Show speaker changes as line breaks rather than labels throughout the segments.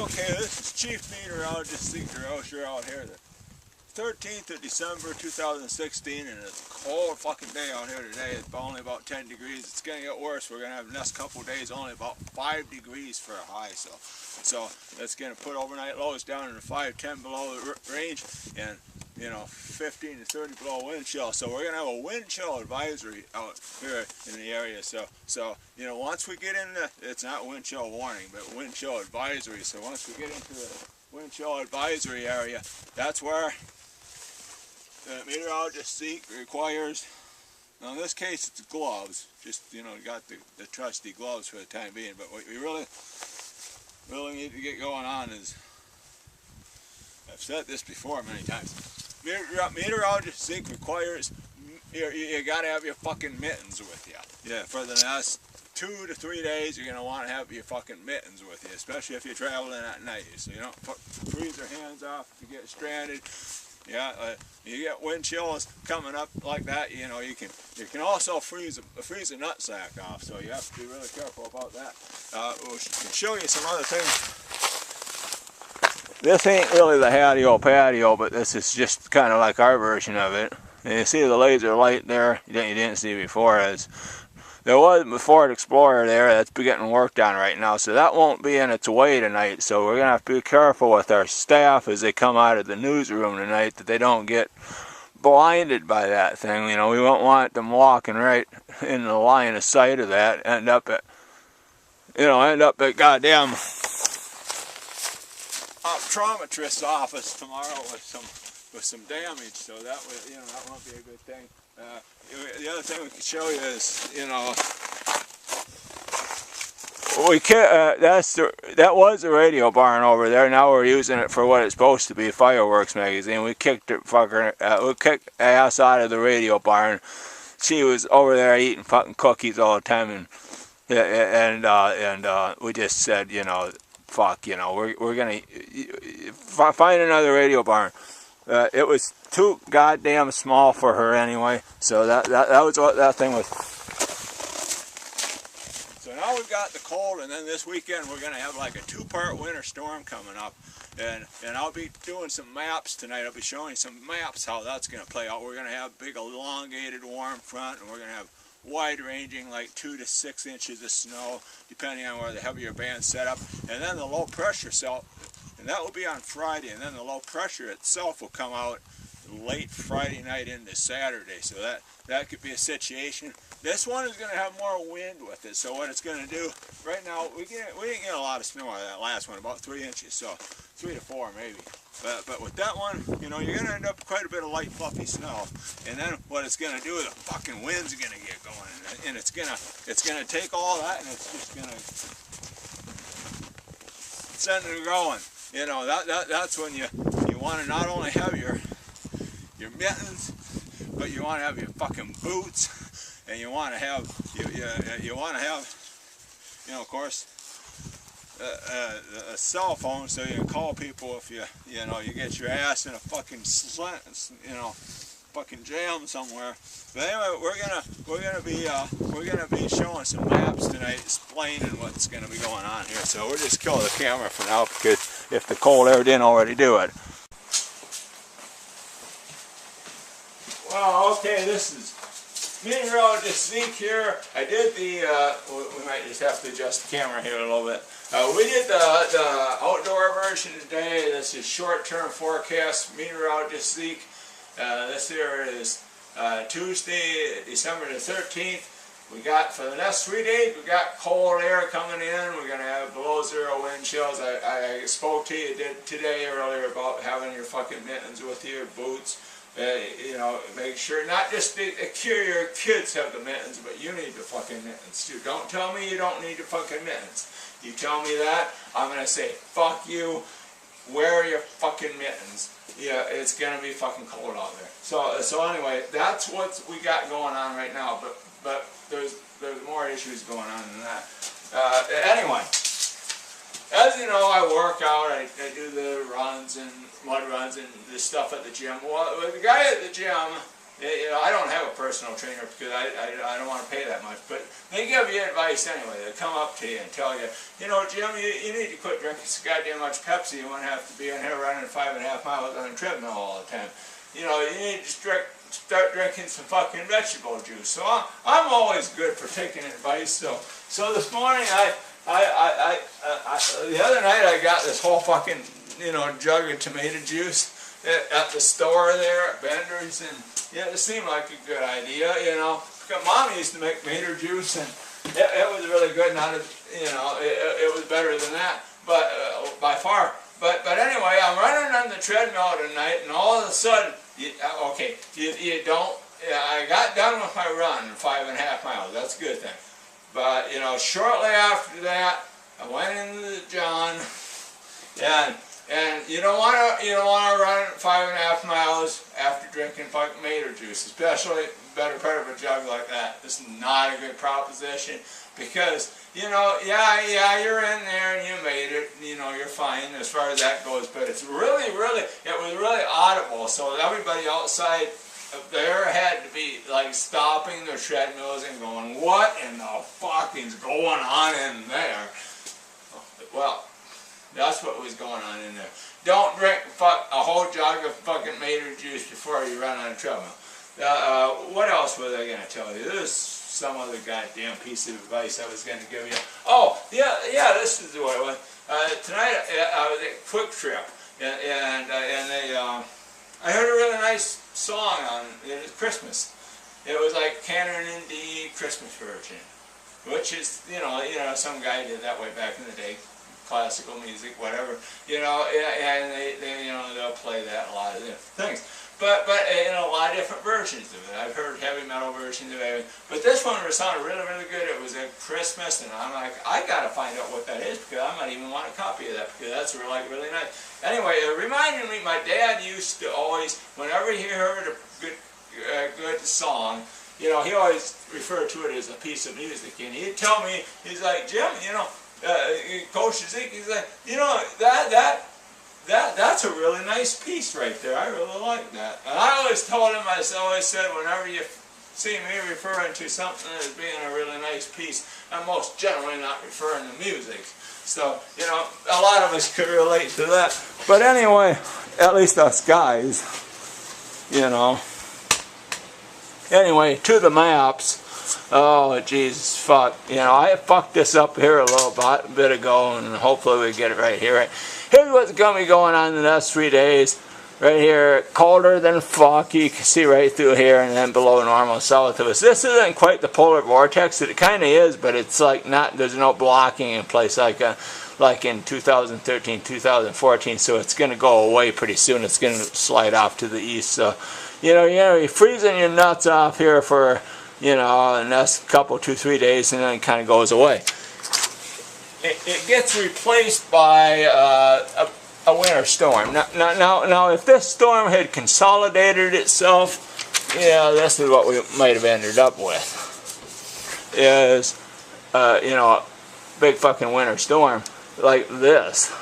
Okay, this is Chief Meteorologist Zeke out here. The 13th of December 2016, and it's a cold fucking day out here today. It's only about 10 degrees. It's going to get worse. We're going to have the next couple of days only about 5 degrees for a high. So that's going to put overnight lows down in the 5-10 below the range, and 15 to 30 below wind chill. So we're going to have a wind chill advisory out here in the area. So once we get in it's not wind chill warning, but wind chill advisory. So once we get into the wind chill advisory area, that's where the meteorologist Zeke requires, now in this case it's gloves, just got the trusty gloves for the time being, but what we really need to get going on is, I've said this before many times, meteorologist Zeke requires, you gotta have your fucking mittens with you. Yeah, for the next 2 to 3 days you're gonna want to have your fucking mittens with you, especially if you're traveling at night, so you don't freeze your hands off if you get stranded. Yeah, you get wind chills coming up like that. You can also freeze a nutsack off, so you have to be really careful about that. We'll show you some other things. This ain't really the patio, but this is just kind of like our version of it. And you see the laser light there you didn't see before. There was a Ford Explorer there that's getting worked on right now, so that won't be in its way tonight. So we're going to have to be careful with our staff as they come out of the newsroom tonight that they don't get blinded by that thing. We won't want them walking right in the line of sight of that, end up at goddamn optometrist's office tomorrow with some damage. So that that won't be a good thing. The other thing we can show you is, that was the radio barn over there. Now we're using it for what it's supposed to be, fireworks magazine. We kicked ass out of the radio barn. She was over there eating fucking cookies all the time, and we just said, fuck, we're gonna find another radio barn. It was too goddamn small for her anyway, so that was what that thing was. So now we've got the cold, and then this weekend we're going to have like a 2-part winter storm coming up, and I'll be doing some maps tonight. I'll be showing some maps how that's going to play out. We're going to have big elongated warm front, and we're going to have wide-ranging, like 2 to 6 inches of snow, depending on where the heavier band's set up, and then the low pressure cell. And that will be on Friday, and then the low pressure itself will come out late Friday night into Saturday. So that could be a situation. This one is going to have more wind with it. So what it's going to do, right now, we didn't get a lot of snow out of that last one, about 3 inches, so 3 to 4 maybe. But with that one, you're going to end up with quite a bit of light fluffy snow. And then what it's going to do, the fucking wind's going to get going, and it's going to take all that, and it's just going to send it going. That's when you want to not only have your mittens, but you want to have your fucking boots, and you want to have of course a cell phone, so you can call people if you get your ass in a fucking fucking jam somewhere. But anyway, we're gonna be showing some maps tonight, explaining what's gonna be going on here. So we'll just kill the camera for now, because if the cold air didn't already do it. Well, okay, this is Meteorologist Zeke here. I did we might just have to adjust the camera here a little bit. We did the outdoor version today. This is short-term forecast, Meteorologist Zeke. This here is Tuesday, December the 13th. We got, for the next 3 days, we got cold air coming in. We're going to have below zero wind chills. I spoke to you today earlier about having your fucking mittens with you, your boots. Make sure not just your kids have the mittens, but you need the fucking mittens too. Don't tell me you don't need the fucking mittens. You tell me that, I'm going to say, fuck you, wear your fucking mittens. Yeah, it's going to be fucking cold out there. So anyway, that's what we got going on right now, but there's more issues going on than that. Anyway, as you know, I work out, I do the runs and mud runs and the stuff at the gym. Well, the guy at the gym, You know, I don't have a personal trainer because I don't want to pay that much, but they give you advice anyway. They come up to you and tell you, you know, Jim, you need to quit drinking so goddamn much Pepsi. You won't have to be in here running 5.5 miles on a treadmill all the time. You know, you need to start drinking some fucking vegetable juice. So I'm always good for taking advice. So this morning the other night I got this whole fucking, you know, jug of tomato juice at the store there at Bender's, and yeah, it seemed like a good idea, you know. Because Mom used to make tomato juice, and it was really good. Not as, you know, it was better than that, but by far. But anyway, I'm running on the treadmill tonight, and all of a sudden, you don't. I got done with my run, 5.5 miles. That's a good thing. But you know, shortly after that, I went into the John, and you don't want to run 5.5 miles after drinking fucking tomato juice, especially better part of a jug like that. This is not a good proposition because, you know, yeah, you're in there and you made it, you know, you're fine as far as that goes, but it's really, it was really audible, so everybody outside there had to be like stopping their treadmills and going, what in the fuck is going on in there? Well, that's what was going on in there. Don't drink a whole jug of fucking tomato juice before you run on a treadmill. What else was I going to tell you? This is some other goddamn piece of advice I was going to give you. Oh, yeah, this is what it was. Tonight I was at Quick Trip, and I heard a really nice song on Christmas. It was like Canon in D Christmas version, which is, you know, some guy did that way back in the day. Classical music, whatever, you know, and they you know, they'll play that a lot of different things, but you know, a lot of different versions of it. I've heard heavy metal versions of it, but this one sounded really good. It was at Christmas, and I'm like, I gotta find out what that is because I might even want a copy of that because that's really nice. Anyway, it reminded me, my dad used to always, whenever he heard a good song, you know, he always referred to it as a piece of music, and he'd tell me, he's like, Jim, you know, Coach Zeke, he's like, you know, that's a really nice piece right there. I really like that. And I always told him, I always said, whenever you see me referring to something as being a really nice piece, I'm most generally not referring to music. So, you know, a lot of us could relate to that. But anyway, at least us guys, you know. Anyway, to the maps. Oh, Jesus, fuck. You know, I fucked this up here a little bit ago, and hopefully we get it right here. Right? Here's what's going to be going on in the next 3 days. Right here, colder than fuck. You can see right through here, and then below normal south of us. This isn't quite the polar vortex. It kind of is, but it's like not, there's no blocking in place like in 2013, 2014, so it's going to go away pretty soon. It's going to slide off to the east. So, you know, you're freezing your nuts off here for, you know, the next couple, 2-3 days, and then it kind of goes away. It gets replaced by a winter storm. Now, if this storm had consolidated itself, yeah, this is what we might have ended up with. Is, you know, a big fucking winter storm like this.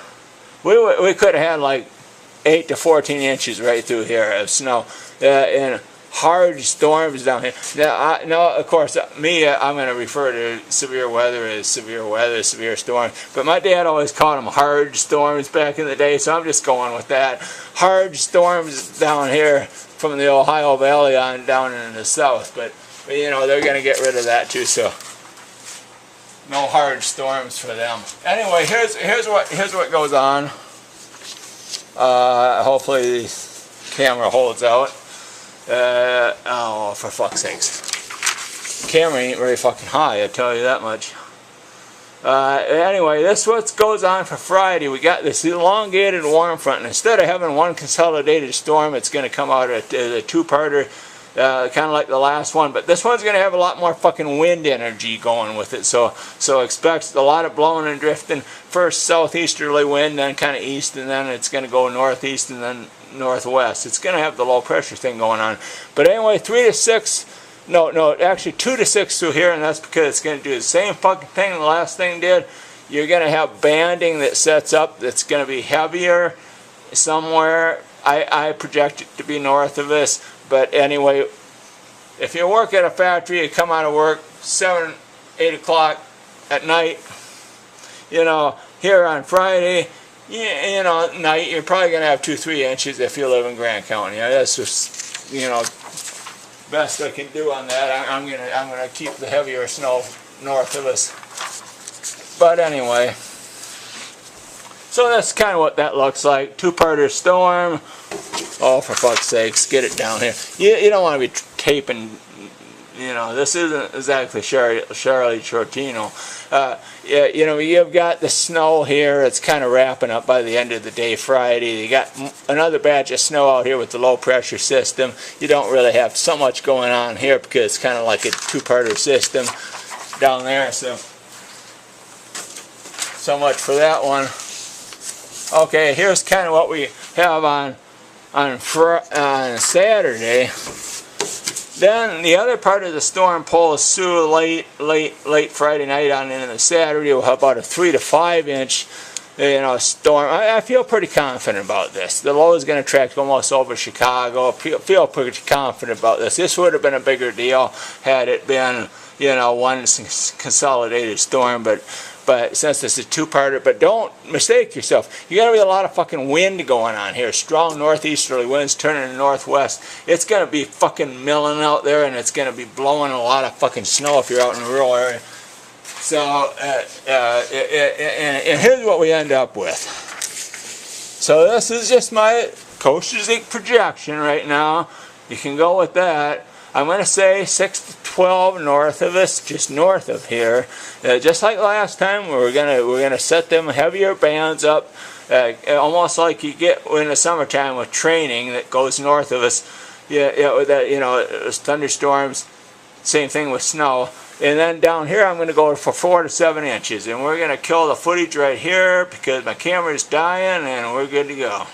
We could have had like 8 to 14 inches right through here of snow. And hard storms down here. Now, of course, I'm going to refer to severe weather as severe storm. But my dad always called them hard storms back in the day, so I'm just going with that. Hard storms down here from the Ohio Valley on down in the south. But you know, they're going to get rid of that too, so no hard storms for them. Anyway, here's what goes on. Hopefully the camera holds out. Oh, for fuck's sakes. Camera ain't very fucking high, I tell you that much. Anyway, this is what goes on for Friday. We got this elongated warm front, and instead of having one consolidated storm, it's going to come out as a two-parter, kind of like the last one, but this one's going to have a lot more fucking wind energy going with it, so expect a lot of blowing and drifting. First southeasterly wind, then kind of east, and then it's going to go northeast, and then northwest. It's going to have the low pressure thing going on. But anyway, 3 to 6, no, actually 2 to 6 through here, and that's because it's going to do the same fucking thing the last thing did. You're going to have banding that sets up that's going to be heavier somewhere. I project it to be north of this, but anyway, if you work at a factory, you come out of work 7, 8 o'clock at night, you know, here on Friday, you know, night, you're probably going to have 2-3 inches if you live in Grant County. That's just, you know, best I can do on that. I'm gonna keep the heavier snow north of us. But anyway, so that's kind of what that looks like. Two-parter storm. Oh, for fuck's sakes, get it down here. You don't want to be taping. You know, this isn't exactly Charlie Shortino. Yeah, you know, you've got the snow here. It's kind of wrapping up by the end of the day Friday. You got another batch of snow out here with the low pressure system. You don't really have so much going on here because it's kind of like a two-parter system down there. So much for that one. Okay, here's kind of what we have on Saturday. Then the other part of the storm pulls through late Friday night on into the Saturday. We'll have about a 3 to 5 inch, you know, storm. I feel pretty confident about this. The low is going to track almost over Chicago. Feel pretty confident about this. This would have been a bigger deal had it been, you know, one consolidated storm, but since it's a two-parter, but don't mistake yourself. You got to be a lot of fucking wind going on here. Strong northeasterly winds turning to northwest. It's going to be fucking milling out there, and it's going to be blowing a lot of fucking snow if you're out in a rural area. So, and here's what we end up with. So this is just my Coaster Zeke projection right now. You can go with that. I'm going to say 6 to 12 north of us, just north of here. Just like last time, we're gonna set them heavier bands up, almost like you get in the summertime with training that goes north of us. Yeah, with that, you know, thunderstorms. Same thing with snow. And then down here, I'm going to go for 4 to 7 inches, and we're going to kill the footage right here because my camera's dying, and we're good to go.